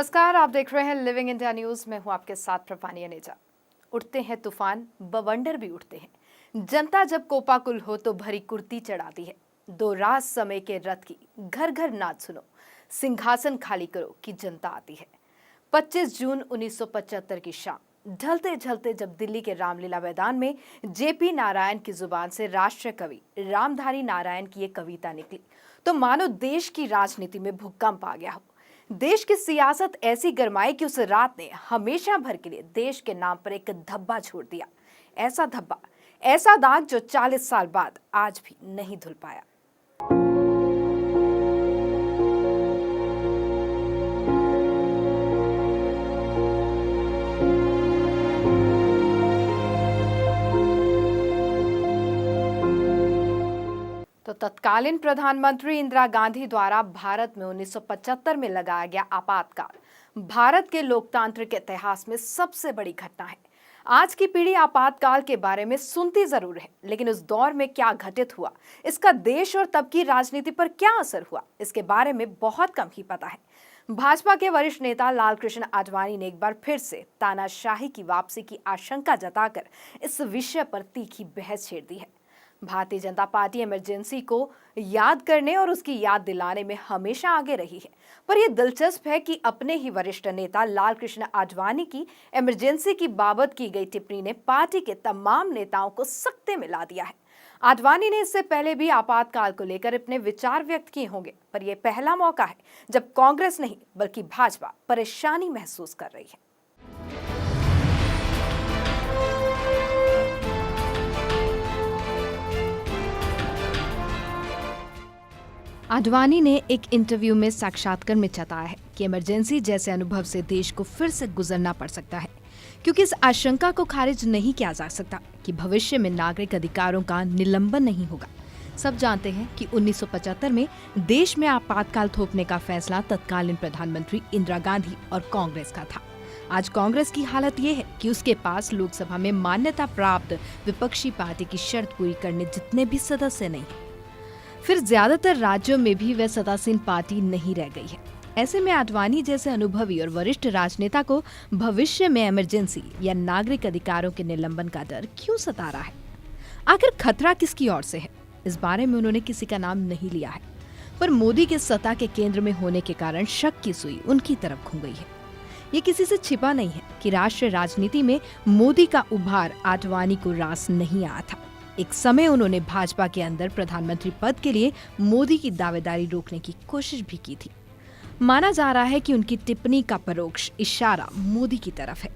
नमस्कार, आप देख रहे हैं लिविंग इंडिया न्यूज में हूं आपके साथ प्रभानी अनेजा। उठते हैं तूफान, बवंडर भी उठते हैं। जनता जब कोपाकुल हो तो भरी कुर्ती चढ़ाती है। दो रात समय के रथ की घर घर नाच सुनो, सिंहासन खाली करो कि जनता आती है। 25 जून 1975 की शाम ढलते ढलते जब दिल्ली के रामलीला मैदान में जेपी नारायण की जुबान से राष्ट्रीय कवि रामधारी नारायण की एक कविता निकली तो मानो देश की राजनीति में भूकंप आ गया हो। देश की सियासत ऐसी गरमाई कि उस रात ने हमेशा भर के लिए देश के नाम पर एक धब्बा छोड़ दिया। ऐसा धब्बा, ऐसा दाग जो 40 साल बाद आज भी नहीं धुल पाया। तो तत्कालीन प्रधानमंत्री इंदिरा गांधी द्वारा भारत में 1975 में लगाया गया आपातकाल भारत के लोकतांत्रिक इतिहास में सबसे बड़ी घटना है। आज की पीढ़ी आपातकाल के बारे में सुनती जरूर है, लेकिन उस दौर में क्या घटित हुआ, इसका देश और तब की राजनीति पर क्या असर हुआ, इसके बारे में बहुत कम ही पता है। भाजपा के वरिष्ठ नेता लालकृष्ण आडवाणी ने एक बार फिर से तानाशाही की वापसी की आशंका जताकर इस विषय पर तीखी बहस छेड़ दी है। भारतीय जनता पार्टी इमरजेंसी को याद करने और उसकी याद दिलाने में हमेशा आगे रही है, पर यह दिलचस्प है कि अपने ही वरिष्ठ नेता लालकृष्ण आडवाणी की इमरजेंसी की बाबत की गई टिप्पणी ने पार्टी के तमाम नेताओं को सकते में ला दिया है। आडवाणी ने इससे पहले भी आपातकाल को लेकर अपने विचार व्यक्त किए होंगे, पर यह पहला मौका है जब कांग्रेस नहीं बल्कि भाजपा परेशानी महसूस कर रही है। आडवाणी ने एक इंटरव्यू में साक्षात्कार में बताया है कि इमरजेंसी जैसे अनुभव से देश को फिर से गुजरना पड़ सकता है, क्योंकि इस आशंका को खारिज नहीं किया जा सकता कि भविष्य में नागरिक अधिकारों का निलंबन नहीं होगा। सब जानते हैं कि 1975 में देश में आपातकाल थोपने का फैसला तत्कालीन प्रधानमंत्री इंदिरा गांधी और कांग्रेस का था। आज कांग्रेस की हालत ये है कि उसके पास लोकसभा में मान्यता प्राप्त विपक्षी पार्टी की शर्त पूरी करने जितने भी सदस्य नहीं है। फिर ज्यादातर राज्यों में भी वह सत्तासीन पार्टी नहीं रह गई है। ऐसे में आडवाणी जैसे अनुभवी और वरिष्ठ राजनेता को भविष्य में इमरजेंसी या नागरिक अधिकारों के निलंबन का डर क्यों सता रहा है? आखिर खतरा किसकी ओर से है? इस बारे में उन्होंने किसी का नाम नहीं लिया है, पर मोदी के सत्ता के केंद्र में होने के कारण शक की सुई उनकी तरफ घूम गई है। ये किसी से छिपा नहीं है कि राष्ट्रीय राजनीति में मोदी का उभार आडवाणी को रास नहीं आया था। एक समय उन्होंने भाजपा के अंदर प्रधानमंत्री पद के लिए मोदी की दावेदारी रोकने की कोशिश भी की थी। माना जा रहा है कि उनकी टिप्पणी का परोक्ष इशारा मोदी की तरफ है,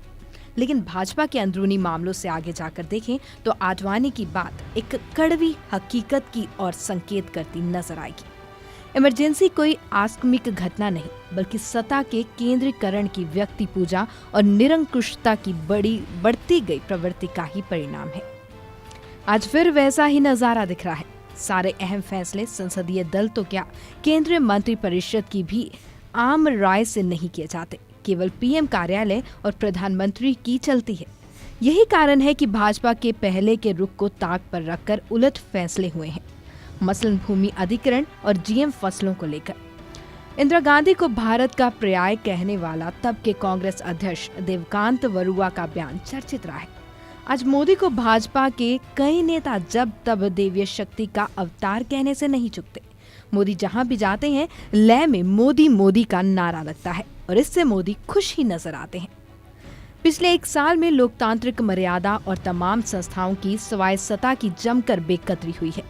लेकिन भाजपा के अंदरूनी मामलों से आगे जाकर देखें तो आडवाणी की बात एक कड़वी हकीकत की ओर संकेत करती नजर आएगी। इमरजेंसी कोई आकस्मिक घटना नहीं, बल्कि सत्ता के केंद्रीकरण की व्यक्ति पूजा और निरंकुशता की बढ़ती गई प्रवृत्ति का ही परिणाम है। आज फिर वैसा ही नजारा दिख रहा है। सारे अहम फैसले संसदीय दल तो क्या, केंद्रीय मंत्रिपरिषद की भी आम राय से नहीं किए जाते, केवल पीएम कार्यालय और प्रधानमंत्री की चलती है। यही कारण है कि भाजपा के पहले के रुख को ताक पर रखकर उलट फैसले हुए हैं, मसलन भूमि अधिग्रहण और जीएम फसलों को लेकर। इंदिरा गांधी को भारत का पर्याय कहने वाला तब के कांग्रेस अध्यक्ष देवकांत बरुआ का बयान चर्चित रहा है। आज मोदी को भाजपा के कई नेता जब तब देवीय शक्ति का अवतार कहने से नहीं चुकते। मोदी जहां भी जाते हैं लय में मोदी मोदी का नारा लगता है और इससे मोदी खुश ही नजर आते हैं। पिछले एक साल में लोकतांत्रिक मर्यादा और तमाम संस्थाओं की स्वायत्तता की जमकर बेकदरी हुई है।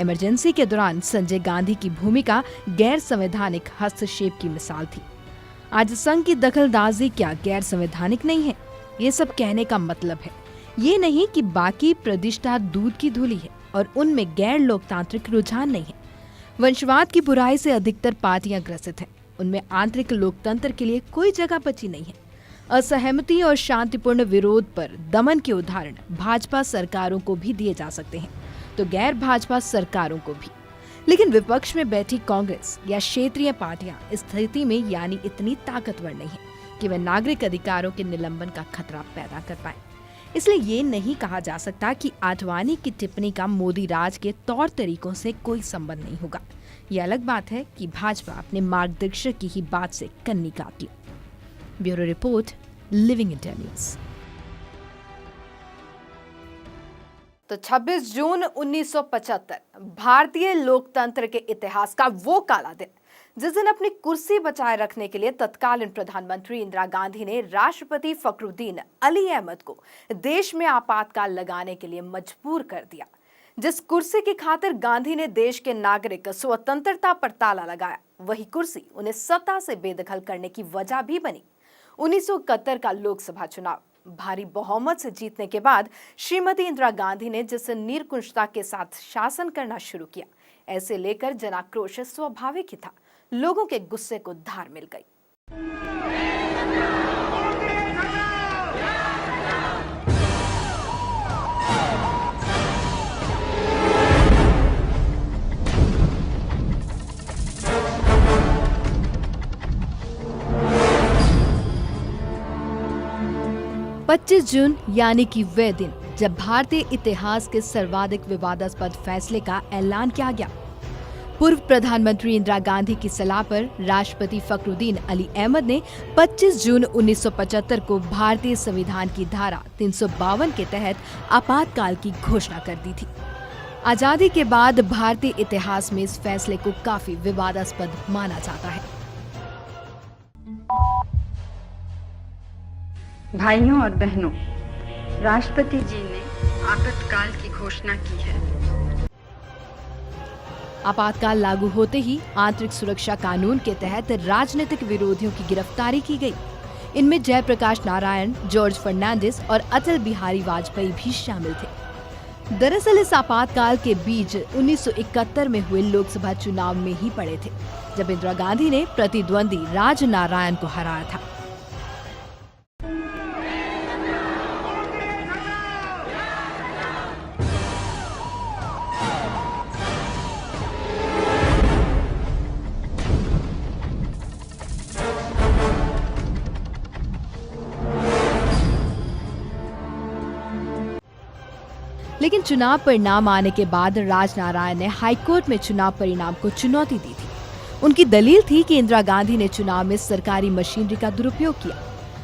इमरजेंसी के दौरान संजय गांधी की भूमिका गैर संवैधानिक हस्तक्षेप की मिसाल थी। आज संघ की दखलंदाजी क्या गैर संवैधानिक नहीं है? ये सब कहने का मतलब है ये नहीं कि बाकी प्रतिष्ठा दूध की धूली है और उनमें गैर लोकतांत्रिक रुझान नहीं है। वंशवाद की बुराई से अधिकतर पार्टियां ग्रसित हैं। उनमें आंतरिक लोकतंत्र के लिए कोई जगह बची नहीं है। असहमति और शांतिपूर्ण विरोध पर दमन के उदाहरण भाजपा सरकारों को भी दिए जा सकते हैं, तो गैर भाजपा सरकारों को भी। लेकिन विपक्ष में बैठी कांग्रेस या क्षेत्रीय पार्टियां इस स्थिति में यानी इतनी ताकतवर नहीं है कि वे नागरिक अधिकारों के निलंबन का खतरा पैदा कर पाए। इसलिए ये नहीं कहा जा सकता कि आडवाणी की टिप्पणी का मोदी राज के तौर तरीकों से कोई संबंध नहीं होगा। ये अलग बात है कि भाजपा अपने मार्गदर्शक की ही बात से कन्नी काट ली। Bureau report, living India news. तो 26 जून 1975 भारतीय लोकतंत्र के इतिहास का वो काला दिन, जिस दिन अपनी कुर्सी बचाए रखने के लिए तत्कालीन प्रधानमंत्री इंदिरा गांधी ने राष्ट्रपति फखरुद्दीन अली अहमद को देश में आपातकाल लगाने के लिए मजबूर कर दिया। जिस कुर्सी की खातिर गांधी ने देश के नागरिक स्वतंत्रता पर ताला लगाया, वही कुर्सी उन्हें सत्ता से बेदखल करने की वजह भी बनी। 1971 का लोकसभा चुनाव भारी बहुमत से जीतने के बाद श्रीमती इंदिरा गांधी ने जिस निर्कुंजता के साथ शासन करना शुरू किया, ऐसे लेकर जनाक्रोश स्वाभाविक ही था। लोगों के गुस्से को धार मिल गई। 25 जून यानी कि वह दिन जब भारतीय इतिहास के सर्वाधिक विवादास्पद फैसले का ऐलान किया गया। पूर्व प्रधानमंत्री इंदिरा गांधी की सलाह पर राष्ट्रपति फखरुद्दीन अली अहमद ने 25 जून 1975 को भारतीय संविधान की धारा 352 के तहत आपातकाल की घोषणा कर दी थी। आजादी के बाद भारतीय इतिहास में इस फैसले को काफी विवादास्पद माना जाता है। भाइयों और बहनों, राष्ट्रपति जी ने आपातकाल की घोषणा की है। आपातकाल लागू होते ही आंतरिक सुरक्षा कानून के तहत राजनीतिक विरोधियों की गिरफ्तारी की गई। इनमें जयप्रकाश नारायण, जॉर्ज फर्नांडिस और अटल बिहारी वाजपेयी भी शामिल थे। दरअसल इस आपातकाल के बीज 1971 में हुए लोकसभा चुनाव में ही पड़े थे, जब इंदिरा गांधी ने प्रतिद्वंदी राज नारायण को हराया था। लेकिन चुनाव परिणाम आने के बाद राजनारायण ने हाईकोर्ट में चुनाव परिणाम को चुनौती दी थी। उनकी दलील थी कि इंदिरा गांधी ने चुनाव में सरकारी मशीनरी का दुरुपयोग किया।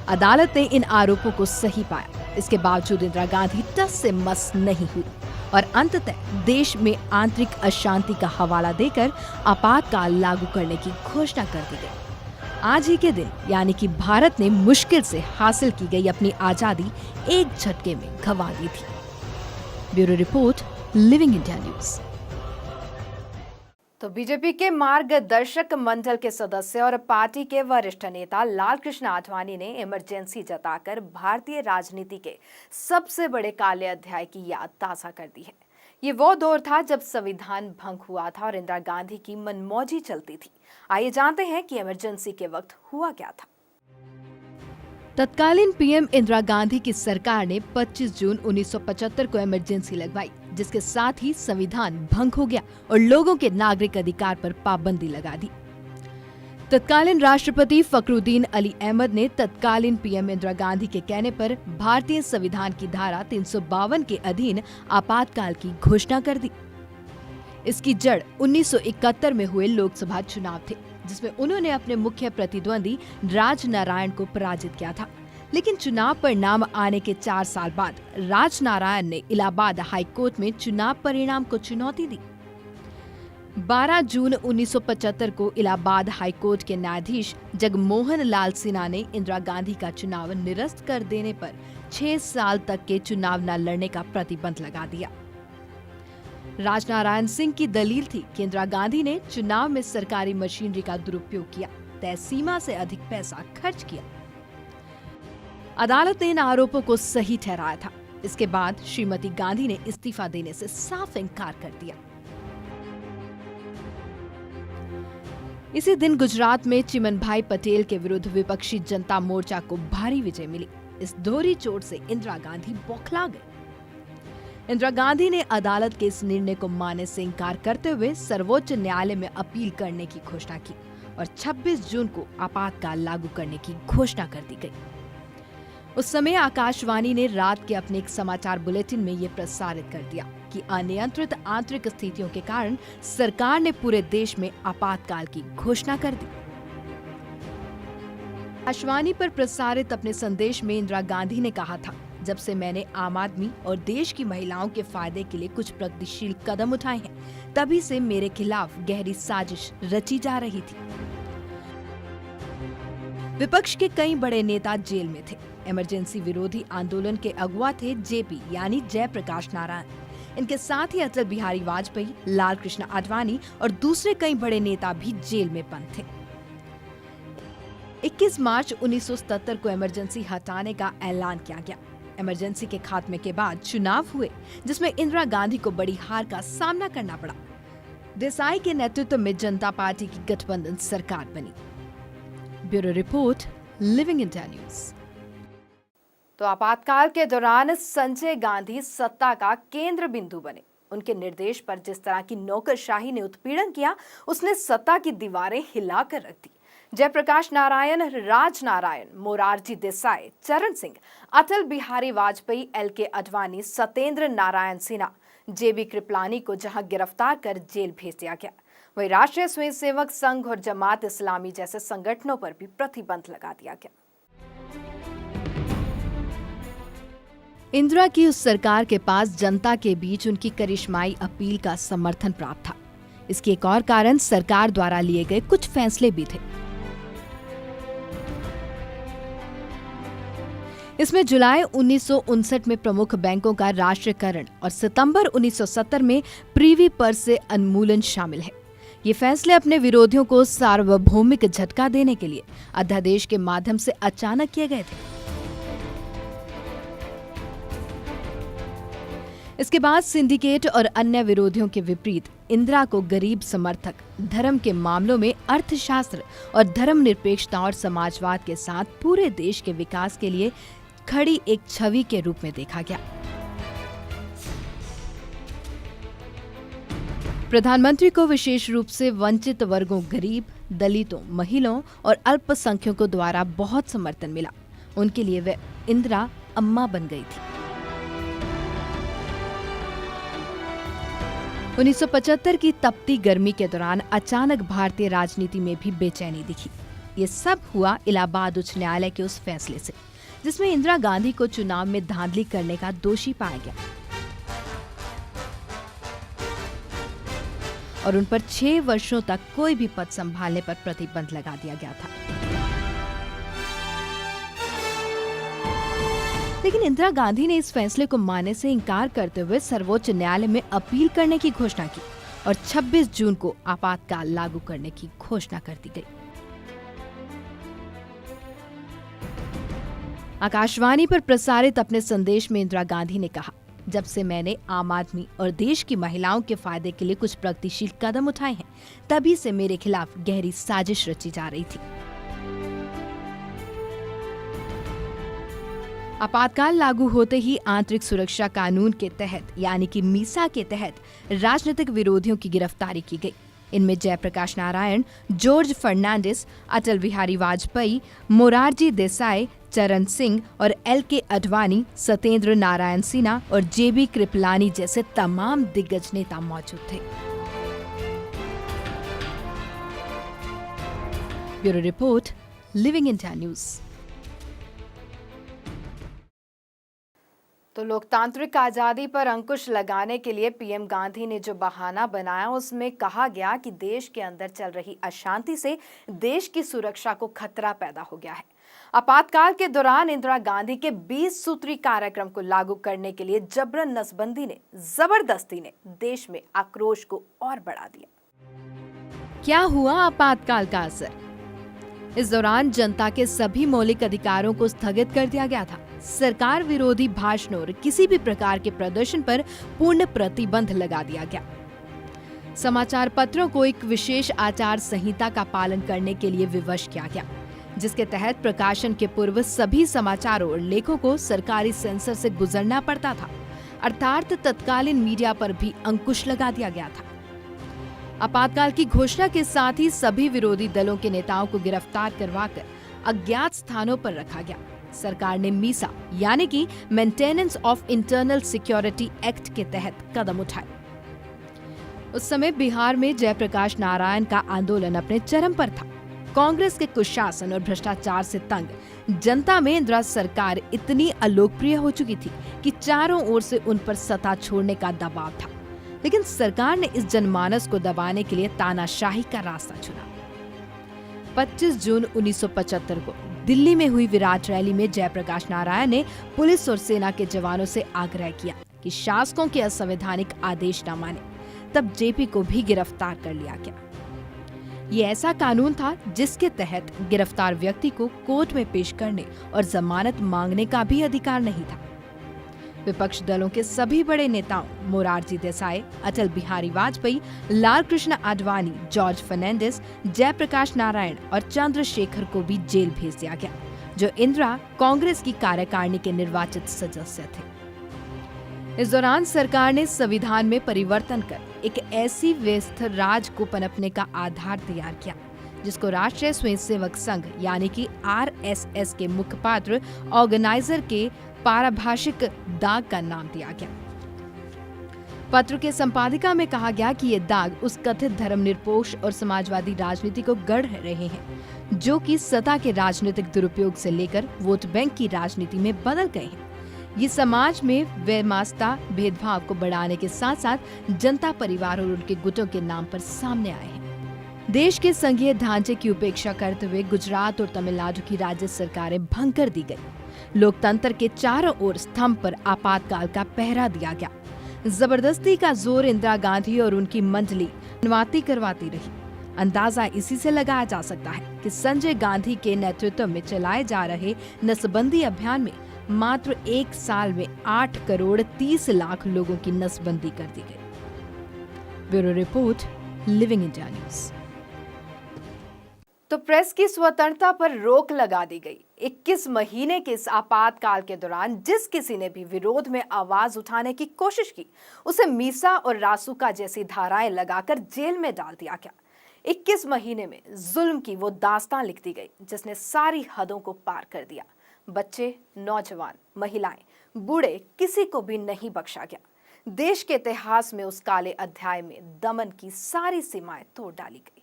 अदालत ने इन आरोपों को सही पाया। इसके बावजूद इंदिरा गांधी टस से मस नहीं हुई और अंततः देश में आंतरिक अशांति का हवाला देकर आपातकाल लागू करने की घोषणा कर दी गई। आज ही के दिन यानी कि भारत ने मुश्किल से हासिल की गई अपनी आजादी एक झटके में गंवा दी थी। Bureau report, living India news. तो बीजेपी के मार्गदर्शक मंडल के सदस्य और पार्टी के वरिष्ठ नेता लालकृष्ण आडवाणी ने इमरजेंसी जताकर भारतीय राजनीति के सबसे बड़े काले अध्याय की याद ताज़ा कर दी है। ये वो दौर था जब संविधान भंग हुआ था और इंदिरा गांधी की मनमौजी चलती थी। आइए जानते हैं कि इमरजेंसी के वक्त हुआ क्या था। तत्कालीन पीएम इंदिरा गांधी की सरकार ने 25 जून 1975 को इमरजेंसी लगवाई, जिसके साथ ही संविधान भंग हो गया और लोगों के नागरिक अधिकार पर पाबंदी लगा दी। तत्कालीन राष्ट्रपति फखरुद्दीन अली अहमद ने तत्कालीन पीएम इंदिरा गांधी के कहने पर भारतीय संविधान की धारा 352 के अधीन आपातकाल की घोषणा कर दी। इसकी जड़ 1971 में हुए लोकसभा चुनाव थे, जिसमें उन्होंने अपने मुख्य प्रतिद्वंदी राज नारायण को पराजित किया था। लेकिन चुनाव परिणाम आने के 4 साल बाद राज नारायण ने इलाहाबाद हाईकोर्ट में चुनाव परिणाम को चुनौती दी। 12 जून 1975 को इलाहाबाद हाईकोर्ट के न्यायाधीश जगमोहन लाल सिन्हा ने इंदिरा गांधी का चुनाव निरस्त कर देने पर 6 साल तक के चुनाव न लड़ने का प्रतिबंध लगा दिया। राजनारायण सिंह की दलील थी कि इंदिरा गांधी ने चुनाव में सरकारी मशीनरी का दुरुपयोग किया, तय सीमा से अधिक पैसा खर्च किया। अदालत ने इन आरोपों को सही ठहराया था। इसके बाद श्रीमती गांधी ने इस्तीफा देने से साफ इनकार कर दिया। इसी दिन गुजरात में चिमनभाई पटेल के विरुद्ध विपक्षी जनता मोर्चा को भारी विजय मिली। इस दोहरी चोट से इंदिरा गांधी बौखला गई। इंदिरा गांधी ने अदालत के इस निर्णय को मानने से इनकार करते हुए सर्वोच्च न्यायालय में अपील करने की घोषणा की और 26 जून को आपातकाल लागू करने की घोषणा कर दी गई। उस समय आकाशवाणी ने रात के अपने एक समाचार बुलेटिन में ये प्रसारित कर दिया कि अनियंत्रित आंतरिक स्थितियों के कारण सरकार ने पूरे देश में आपातकाल की घोषणा कर दी। आकाशवाणी पर प्रसारित अपने संदेश में इंदिरा गांधी ने कहा था, जब से मैंने आम आदमी और देश की महिलाओं के फायदे के लिए कुछ प्रगतिशील कदम उठाए हैं, तभी से मेरे खिलाफ गहरी साजिश रची जा रही थी। विपक्ष के कई बड़े नेता जेल में थे। इमरजेंसी विरोधी आंदोलन के अगुवा थे जेपी यानी जयप्रकाश नारायण। इनके साथ ही अटल बिहारी वाजपेयी, लाल कृष्ण आडवाणी और दूसरे कई बड़े नेता भी जेल में बंद थे। 21 मार्च 1977 को इमरजेंसी हटाने का ऐलान किया गया। इमरजेंसी के खात्मे के बाद चुनाव हुए, जिसमें इंदिरा गांधी को बड़ी हार का सामना करना पड़ा। देसाई के नेतृत्व में जनता पार्टी की गठबंधन सरकार बनी। Bureau report, living India news. तो आपातकाल के दौरान संजय गांधी सत्ता का केंद्र बिंदु बने। उनके निर्देश पर जिस तरह की नौकरशाही ने उत्पीड़न किया, उसने सत्ता की दीवारें हिलाकर रख दी। जयप्रकाश नारायण, राज नारायण, मोरारजी देसाई, चरण सिंह, अटल बिहारी वाजपेयी, एल.के. आडवाणी, सत्येंद्र नारायण सिन्हा, जेबी कृपलानी को जहां गिरफ्तार कर जेल भेज दिया गया, वहीं राष्ट्रीय स्वयंसेवक संघ और जमात इस्लामी जैसे संगठनों पर भी प्रतिबंध लगा दिया गया। इंदिरा की उस सरकार के पास जनता के बीच उनकी करिश्माई अपील का समर्थन प्राप्त था। इसके एक और कारण सरकार द्वारा लिए गए कुछ फैसले भी थे। इसमें जुलाई 1959 में प्रमुख बैंकों का राष्ट्रीयकरण और सितंबर 1970 में प्रीवी पर से उन्मूलन शामिल है। ये फैसले अपने विरोधियों को सार्वभौमिक झटका देने के लिए अध्यादेश के माध्यम से अचानक किए गए थे। इसके बाद सिंडिकेट और अन्य विरोधियों के विपरीत इंदिरा को गरीब समर्थक, धर्म के मामलों में अर्थशास्त्र और धर्मनिरपेक्षता और समाजवाद के साथ पूरे देश के विकास के लिए खड़ी एक छवि के रूप में देखा गया। प्रधानमंत्री को विशेष रूप से वंचित वर्गों, गरीब, दलितों, महिलाओं और अल्पसंख्यकों द्वारा बहुत समर्थन मिला। उनके लिए वे इंदिरा अम्मा बन गई थी। 1975 की तपती गर्मी के दौरान अचानक भारतीय राजनीति में भी बेचैनी दिखी। ये सब हुआ इलाहाबाद उच्च न्यायालय के उस फैसले से, जिसमें इंदिरा गांधी को चुनाव में धांधली करने का दोषी पाया गया और उन पर 6 वर्षों तक कोई भी पद संभालने पर प्रतिबंध लगा दिया गया था। लेकिन इंदिरा गांधी ने इस फैसले को मानने से इनकार करते हुए सर्वोच्च न्यायालय में अपील करने की घोषणा की और 26 जून को आपातकाल लागू करने की घोषणा कर दी गई। आकाशवाणी पर प्रसारित अपने संदेश में इंदिरा गांधी ने कहा, जब से मैंने आम आदमी और देश की महिलाओं के फायदे के लिए कुछ प्रगतिशील कदम उठाए हैं, तभी से मेरे खिलाफ गहरी साजिश रची जा रही थी। आपातकाल लागू होते ही आंतरिक सुरक्षा कानून के तहत यानी कि मीसा के तहत राजनीतिक विरोधियों की गिरफ्तारी की गई। इनमें जयप्रकाश नारायण, जॉर्ज फर्नांडिस, अटल बिहारी वाजपेयी, मोरारजी देसाई, चरण सिंह और एल.के. आडवाणी, सत्येंद्र नारायण सिन्हा और जेबी कृपलानी जैसे तमाम दिग्गज नेता मौजूद थे। Bureau report, living India news. तो लोकतांत्रिक आजादी पर अंकुश लगाने के लिए पीएम गांधी ने जो बहाना बनाया, उसमें कहा गया कि देश के अंदर चल रही अशांति से देश की सुरक्षा को खतरा पैदा हो गया है। आपातकाल के दौरान इंदिरा गांधी के 20 सूत्री कार्यक्रम को लागू करने के लिए जबरन नसबंदी ने, जबरदस्ती ने देश में आक्रोश को और बढ़ा दिया। क्या हुआ आपातकाल का असर? इस दौरान जनता के सभी मौलिक अधिकारों को स्थगित कर दिया गया था। सरकार विरोधी भाषणों और किसी भी प्रकार के प्रदर्शन पर पूर्ण प्रतिबंध लगा दिया गया। समाचार पत्रों को एक विशेष आचार संहिता का पालन करने के लिए विवश किया गया, जिसके तहत प्रकाशन के पूर्व सभी समाचारों और लेखों को सरकारी सेंसर से गुजरना पड़ता था। अर्थात तत्कालीन मीडिया पर भी अंकुश लगा दिया गया था। आपातकाल की घोषणा के साथ ही सभी विरोधी दलों के नेताओं को गिरफ्तार करवाकर अज्ञात स्थानों पर रखा गया। सरकार ने मीसा यानी कि maintenance of internal security act के तहत कदम उठाए। उस समय बिहार में जयप्रकाश नारायण का आंदोलन अपने चरम पर था। कांग्रेस के कुशासन और भ्रष्टाचार से तंग जनता में इंदिरा सरकार इतनी अलोकप्रिय हो चुकी थी कि चारों ओर से उन पर सत्ता छोड़ने का दबाव था। लेकिन सरकार ने इस जनमानस को दबाने के लिए तानाशाही का रास्ता चुना। 25 जून 1975 को दिल्ली में हुई विराट रैली में जयप्रकाश नारायण ने पुलिस और सेना के जवानों से आग्रह किया कि शासकों के असंवैधानिक आदेश न माने। तब जेपी को भी गिरफ्तार कर लिया गया। ये ऐसा कानून था जिसके तहत गिरफ्तार व्यक्ति को कोर्ट में पेश करने और जमानत मांगने का भी अधिकार नहीं था। विपक्ष दलों के सभी बड़े नेताओं मोरारजी देसाई, अटल बिहारी वाजपेयी, लाल कृष्ण आडवाणी, जॉर्ज फर्नांडिस, जयप्रकाश नारायण और चंद्रशेखर को भी जेल भेज दिया गया, जो इंदिरा कांग्रेस की कार्यकारिणी के निर्वाचित सदस्य थे। इस दौरान सरकार ने संविधान में परिवर्तन कर एक ऐसी व्यवस्थ राज को पनपने का आधार तैयार किया जिसको राष्ट्रीय स्वयंसेवक संघ यानी कि आरएसएस के मुखपात्र ऑर्गेनाइजर के पारिभाषिक दाग का नाम दिया गया। पत्र के संपादिका में कहा गया कि ये दाग उस कथित धर्मनिरपेक्ष और समाजवादी राजनीति को गढ़ रहे हैं जो कि सत्ता के राजनीतिक दुरुपयोग से लेकर वोट बैंक की राजनीति में बदल गए हैं। ये समाज में वैमनस्यता, भेदभाव को बढ़ाने के साथ साथ जनता, परिवार और उनके गुटों के नाम पर सामने आए हैं। देश के संघीय ढांचे की उपेक्षा करते हुए गुजरात और तमिलनाडु की राज्य सरकारें भंग कर दी गई। लोकतंत्र के चारों ओर स्तंभ पर आपातकाल का पहरा दिया गया। जबरदस्ती का जोर इंदिरा गांधी और उनकी मंडली अनुमति करवाती रही। अंदाजा इसी से लगाया जा सकता है कि संजय गांधी के नेतृत्व में चलाए जा रहे नसबंदी अभियान में मात्र 1 साल में 8 करोड़ 30 लाख लोगों की नसबंदी कर दी गई। Bureau report, living India news. तो प्रेस की स्वतंत्रता पर रोक लगा दी गई। 21 महीने के इस आपातकाल के दौरान जिस किसी ने भी विरोध में आवाज उठाने की कोशिश की, उसे मीसा और रासुका जैसी धाराएं लगाकर जेल में डाल दिया गया। 21 महीने में जुल्म की वो दास्तान लिख दी गई जिसने सारी हदों को पार कर दिया। बच्चे, नौजवान, महिलाएं, बूढ़े, किसी को भी नहीं बख्शा गया। देश के इतिहास में उस काले अध्याय में दमन की सारी सीमाएं तोड़ डाली गई।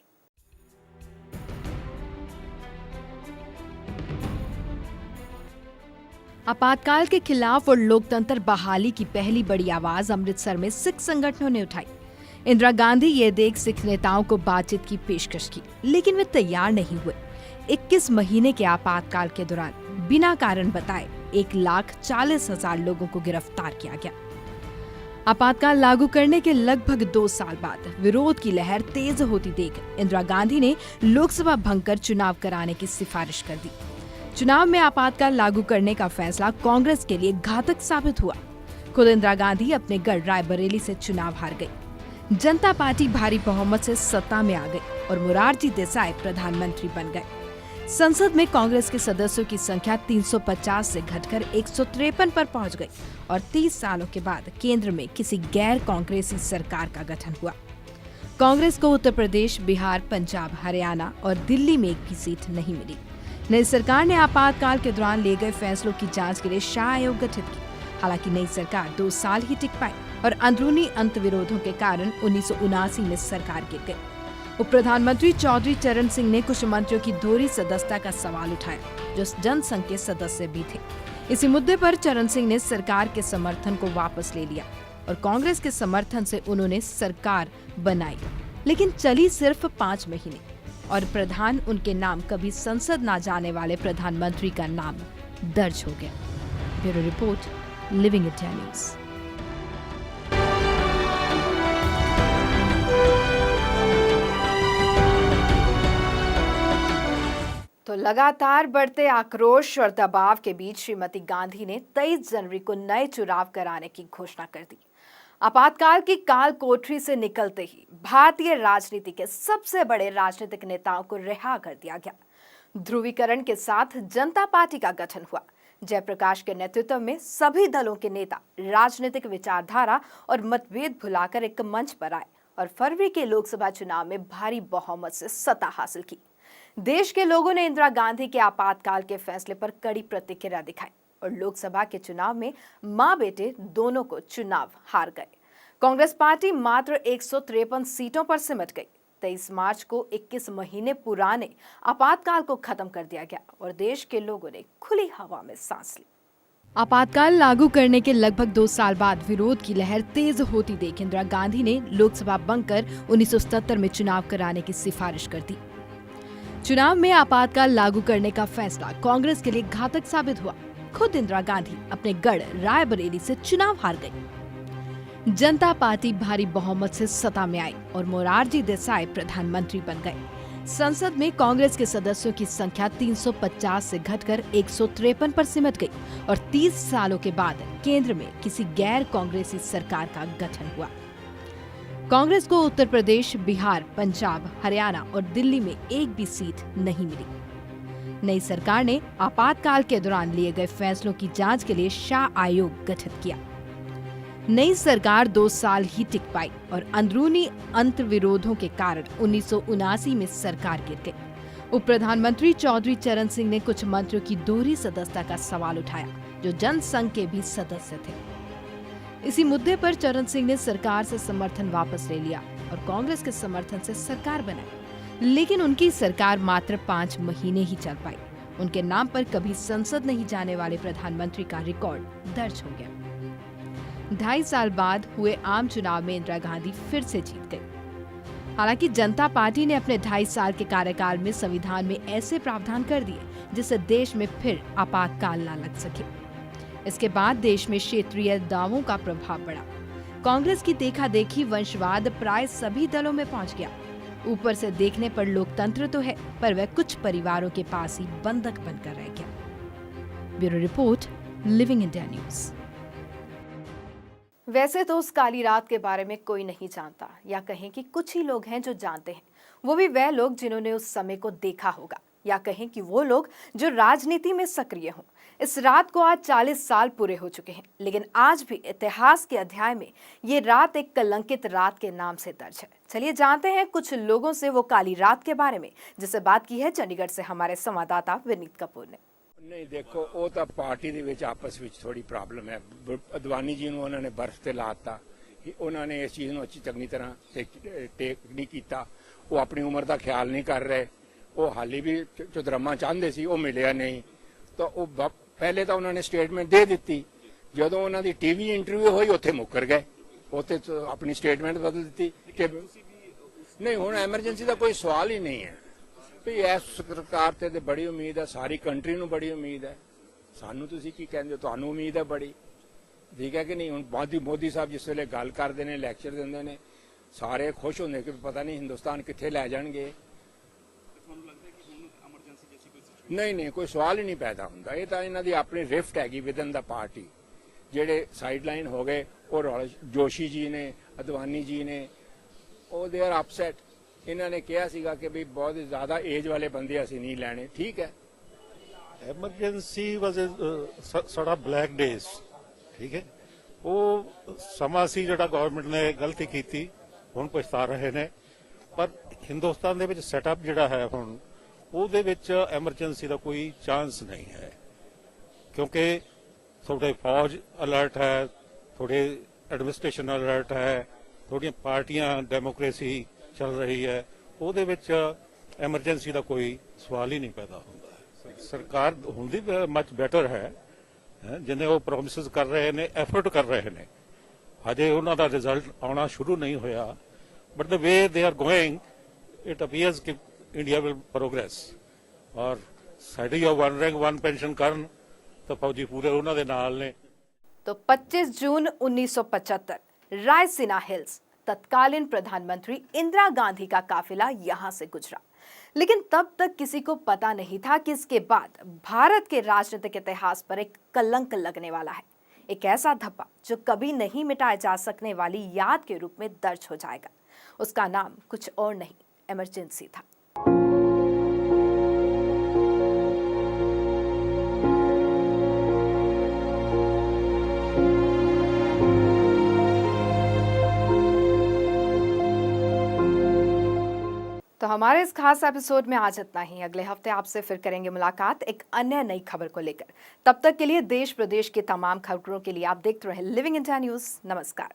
आपातकाल के खिलाफ और लोकतंत्र बहाली की पहली बड़ी आवाज अमृतसर में सिख संगठनों ने उठाई। इंदिरा गांधी ये देख सिख नेताओं को बातचीत की पेशकश की, लेकिन वे तैयार नहीं हुए। 21 महीने के आपातकाल के दौरान बिना कारण बताए 1,40,000 लोगों को गिरफ्तार किया गया। आपातकाल लागू करने के लगभग 2 साल बाद विरोध की लहर तेज होती देख इंदिरा गांधी ने लोकसभा भंग कर चुनाव कराने की सिफारिश कर दी। चुनाव में आपातकाल लागू करने का फैसला कांग्रेस के लिए घातक साबित हुआ। खुद इंदिरा गांधी अपने गढ़ रायबरेली से चुनाव हार गई। जनता पार्टी भारी बहुमत से सत्ता में आ गई और मोरारजी देसाई प्रधानमंत्री बन गए। संसद में कांग्रेस के सदस्यों की संख्या 350 से घटकर 153 पर पहुंच गई और 30 सालों के बाद केंद्र में किसी गैर कांग्रेसी सरकार का गठन हुआ। कांग्रेस को उत्तर प्रदेश, बिहार, पंजाब, हरियाणा और दिल्ली में एक भी सीट नहीं मिली। नई सरकार ने आपातकाल के दौरान लिए गए फैसलों की जांच के लिए शाह आयोग गठित की। हालांकि नई सरकार 2 साल ही टिक पाई और अंदरूनी अंतविरोधों के कारण 1979 में सरकार गिर गई। उप प्रधानमंत्री चौधरी चरण सिंह ने कुछ मंत्रियों की दोहरी सदस्यता का सवाल उठाया, जो जनसंघ के सदस्य भी थे। इसी मुद्दे पर चरण सिंह ने सरकार के समर्थन को वापस ले लिया और कांग्रेस के समर्थन से उन्होंने सरकार बनाई, लेकिन चली सिर्फ 5 महीने और प्रधान उनके नाम कभी संसद ना जाने वाले प्रधानमंत्री का नाम दर्ज हो गया। Bureau report, living India news. तो लगातार बढ़ते आक्रोश और दबाव के बीच श्रीमती गांधी ने 23 जनवरी को नए चुनाव कराने की घोषणा कर दी। आपातकाल की काल कोठरी से निकलते ही भारतीय राजनीति के सबसे बड़े राजनीतिक नेताओं को रिहा कर दिया गया। ध्रुवीकरण के साथ जनता पार्टी का गठन हुआ। जयप्रकाश के नेतृत्व में सभी दलों के नेता राजनीतिक विचारधारा और मतभेद भुलाकर एक मंच पर आए और फरवरी के लोकसभा चुनाव में भारी बहुमत से सत्ता हासिल की। देश के लोगों ने इंदिरा गांधी के आपातकाल के फैसले पर कड़ी प्रतिक्रिया दिखाई और लोकसभा के चुनाव में मां बेटे दोनों को चुनाव हार गए। कांग्रेस पार्टी मात्र 153 सीटों पर सिमट गई। 23 मार्च को 21 महीने पुराने आपातकाल को खत्म कर दिया गया और देश के लोगों ने खुली हवा में सांस ली। आपातकाल लागू करने के लगभग 2 साल बाद विरोध की लहर तेज होती देख इंदिरा गांधी ने लोकसभा भंग कर 1977 में चुनाव कराने की सिफारिश कर दी। चुनाव में आपातकाल लागू करने का फैसला कांग्रेस के लिए घातक साबित हुआ। खुद इंदिरा गांधी अपने गढ़ रायबरेली से चुनाव हार गई। जनता पार्टी भारी बहुमत से सत्ता में आई और मोरारजी देसाई प्रधानमंत्री बन गए। संसद में कांग्रेस के सदस्यों की संख्या 350 से घटकर 153 पर सिमट गई और 30 सालों के बाद केंद्र में किसी गैर कांग्रेसी सरकार का गठन हुआ। कांग्रेस को उत्तर प्रदेश, बिहार, पंजाब, हरियाणा और दिल्ली में एक भी सीट नहीं मिली। नई सरकार ने आपातकाल के दौरान लिए गए फैसलों की जांच के लिए शाह आयोग गठित किया। नई सरकार 2 साल ही टिक पाई और अंदरूनी अंतर्विरोधों के कारण 1979 में सरकार गिर गई। उप प्रधानमंत्री चौधरी चरण सिंह ने कुछ मंत्रियों की दोहरी सदस्यता का सवाल उठाया, जो जनसंघ के भी सदस्य थे। इसी मुद्दे पर चरण सिंह ने सरकार से समर्थन वापस ले लिया और कांग्रेस के समर्थन से सरकार बनाई, लेकिन उनकी सरकार मात्र 5 महीने ही चल पाई। उनके नाम पर कभी संसद नहीं जाने वाले प्रधानमंत्री का रिकॉर्ड दर्ज हो गया। 2.5 साल बाद हुए आम चुनाव में इंदिरा गांधी फिर से जीत गई। हालांकि जनता पार्टी ने अपने 2.5 साल के कार्यकाल में संविधान में ऐसे प्रावधान कर दिए जिससे देश में फिर आपातकाल न लग सके। इसके बाद देश में क्षेत्रीय दावों का प्रभाव बढ़ा। कांग्रेस की देखा देखी वंशवाद प्राय सभी दलों में पहुंच गया। ऊपर से देखने पर लोकतंत्र तो है, पर वह कुछ परिवारों के पास ही बंधक बनकर रह गया। Bureau report, living India news. वैसे तो उस काली रात के बारे में कोई नहीं जानता, या कहें कि कुछ ही लोग हैं जो जानते हैं, वो भी वह लोग जिन्होंने उस समय को देखा होगा, या कहें कि वो लोग जो राजनीति में सक्रिय हों। इस रात को आज 40 साल पूरे हो चुके हैं, लेकिन आज भी इतिहास के अध्याय में ये रात एक कलंकित रात के नाम से दर्ज है। चलिए जानते हैं कुछ लोगों से वो काली रात के बारे में, जिससे बात की है चंडीगढ़ से हमारे संवाददाता विनीत कपूर ने। नहीं देखो, वो तो पार्टी ਦੇ ਵਿੱਚ ਆਪਸ ਵਿੱਚ ਥੋੜੀ ਪ੍ਰੋਬਲਮ ਹੈ। ਅਦਵਾਨੀ ਜੀ ਨੂੰ ਉਹਨਾਂ ਨੇ ਬਰਫ਼ ਤੇ ਲਾਤਾ, ਉਹਨਾਂ ਨੇ ਇਸ ਚੀਜ਼ ਨੂੰ ਅੱਛੀ ਚੰਗੀ ਤਰ੍ਹਾਂ ਟੇਕ ਨਹੀਂ ਕੀਤਾ। ਉਹ ਆਪਣੀ ਉਮਰ ਦਾ ਖਿਆਲ ਨਹੀਂ ਕਰ ਰਹੇ। ਉਹ ਹਾਲੀ ਵੀ ਚੁਦਰਮਾ ਚਾਹੁੰਦੇ ਸੀ, ਉਹ ਮਿਲਿਆ ਨਹੀਂ। ਤਾਂ ਉਹ ਪਹਿਲੇ ਤਾਂ ਉਹਨਾਂ ਨੇ ਸਟੇਟਮੈਂਟ ਦੇ ਦਿੱਤੀ, ਜਦੋਂ ਉਹਨਾਂ ਦੀ ਟੀਵੀ ਇੰਟਰਵਿਊ ਹੋਈ ਉੱਥੇ ਮੁੱਕਰ ਗਏ, ਉੱਥੇ ਆਪਣੀ ਸਟੇਟਮੈਂਟ ਬਦਲ ਦਿੱਤੀ ਕਿ ਨਹੀਂ ਹੁਣ ਐਮਰਜੈਂਸੀ ਦਾ ਕੋਈ ਸਵਾਲ ਹੀ ਨਹੀਂ ਹੈ। ਵੀ ਇਸ ਸਰਕਾਰ ਤੇ ਬੜੀ ਉਮੀਦ ਹੈ, ਸਾਰੀ ਕੰਟਰੀ ਨੂੰ ਬੜੀ ਉਮੀਦ ਹੈ। ਸਾਨੂੰ ਤੁਸੀਂ ਕੀ ਕਹਿੰਦੇ ਹੋ, ਤੁਹਾਨੂੰ ਉਮੀਦ ਹੈ ਬੜੀ, ਠੀਕ ਹੈ ਕਿ ਨਹੀਂ। ਹੁਣ ਮੋਦੀ ਸਾਹਿਬ ਜਿਸ ਵੇਲੇ ਗੱਲ ਕਰਦੇ ਨੇ, ਲੈਕਚਰ ਦਿੰਦੇ ਨੇ, ਸਾਰੇ ਖੁਸ਼ ਹੁੰਦੇ ਕਿ ਪਤਾ ਨਹੀਂ ਹਿੰਦੁਸਤਾਨ ਕਿੱਥੇ ਲੈ ਜਾਣਗੇ। ਨਹੀਂ ਕੋਈ ਸਵਾਲ ਹੀ ਨਹੀਂ ਪੈਦਾ ਹੁੰਦਾ। ਇਹ ਤਾਂ ਇਹਨਾਂ ਦੀ ਆਪਣੀ ਰਿਫਟ ਹੈਗੀ ਵਿਦਨ ਦਾ ਪਾਰਟੀ। ਜਿਹੜੇ ਸਾਈਡਲਾਈਨ ਹੋ ਗਏ, ਉਹ ਜੋਸ਼ੀ ਜੀ ਨੇ, ਅਦਵਾਨੀ ਜੀ ਨੇ, ਉਹ ਦੇ ਆਰ ਅਪਸੈਟ। ਇਹਨਾਂ ਨੇ ਕਿਹਾ ਸੀਗਾ ਕਿ ਵੀ ਬਹੁਤ ਜ਼ਿਆਦਾ ਏਜ ਵਾਲੇ ਬੰਦੇ ਅਸੀਂ ਨਹੀਂ ਲੈਣੇ, ਠੀਕ ਹੈ। ਐਮਰਜੈਂਸੀ ਵਾਸ ਸਾਡਾ ਬਲੈਕ ਡੇਜ਼, ਠੀਕ ਹੈ। ਉਹ ਸਮਾਂ ਸੀ ਜਿਹੜਾ ਗਵਰਨਮੈਂਟ ਨੇ ਗਲਤੀ ਕੀਤੀ, ਹੁਣ ਪਛਤਾ ਰਹੇ ਨੇ। ਪਰ ਹਿੰਦੁਸਤਾਨ ਦੇ ਵਿੱਚ ਸੈਟਅਪ ਜਿਹੜਾ ਹੈ ਹੁਣ, ਉਹਦੇ ਵਿੱਚ ਐਮਰਜੈਂਸੀ ਦਾ ਕੋਈ ਚਾਂਸ ਨਹੀਂ ਹੈ, ਕਿਉਂਕਿ ਤੁਹਾਡੇ ਫੌਜ ਅਲਰਟ ਹੈ, ਤੁਹਾਡੇ ਐਡਮਿਨਿਸਟ੍ਰੇਸ਼ਨ ਅਲਰਟ ਹੈ, ਤੁਹਾਡੀਆਂ ਪਾਰਟੀਆਂ ਡੈਮੋਕ੍ਰੇਸੀ ਚੱਲ ਰਹੀ ਹੈ। ਉਹਦੇ ਵਿੱਚ ਐਮਰਜੈਂਸੀ ਦਾ ਕੋਈ ਸਵਾਲ ਹੀ ਨਹੀਂ ਪੈਦਾ ਹੁੰਦਾ। ਸਰਕਾਰ ਹੁੰਦੀ ਮਚ ਬੈਟਰ ਹੈ, ਜਿੰਨੇ ਉਹ ਪ੍ਰੋਮਿਸਿਸ ਕਰ ਰਹੇ ਨੇ, ਐਫਰਟ ਕਰ ਰਹੇ ਨੇ। ਹਜੇ ਉਹਨਾਂ ਦਾ ਰਿਜ਼ਲਟ ਆਉਣਾ ਸ਼ੁਰੂ ਨਹੀਂ ਹੋਇਆ, but the way they are going it appears ਕਿ ਇੰਡੀਆ ਵਿਲ ਪ੍ਰੋਗਰੈਸ। ਔਰ ਸਾਡੀ ਉਹ ਵਨ ਰੈਂਕ ਵਨ ਪੈਨਸ਼ਨ ਕਰਨ ਤਾਂ ਫੌਜੀ ਪੂਰੇ ਉਹਨਾਂ ਦੇ ਨਾਲ ਨੇ। तो 25 जून 1975 रायसीना हिल्स, तत्कालीन प्रधानमंत्री इंदिरा गांधी का काफिला यहां से गुजरा। लेकिन तब तक किसी को पता नहीं था कि इसके बाद भारत के राजनीतिक इतिहास पर एक कलंक लगने वाला है, एक ऐसा धब्बा जो कभी नहीं मिटाए जा सकने वाली याद के रूप में दर्ज हो जाएगा। उसका नाम कुछ और नहीं, इमरजेंसी था। तो हमारे इस खास एपिसोड में आज इतना ही। अगले हफ्ते आपसे फिर करेंगे मुलाकात एक अन्य नई खबर को लेकर। तब तक के लिए देश प्रदेश की तमाम खबरों के लिए आप देखते रहें लिविंग इंडिया न्यूज। नमस्कार।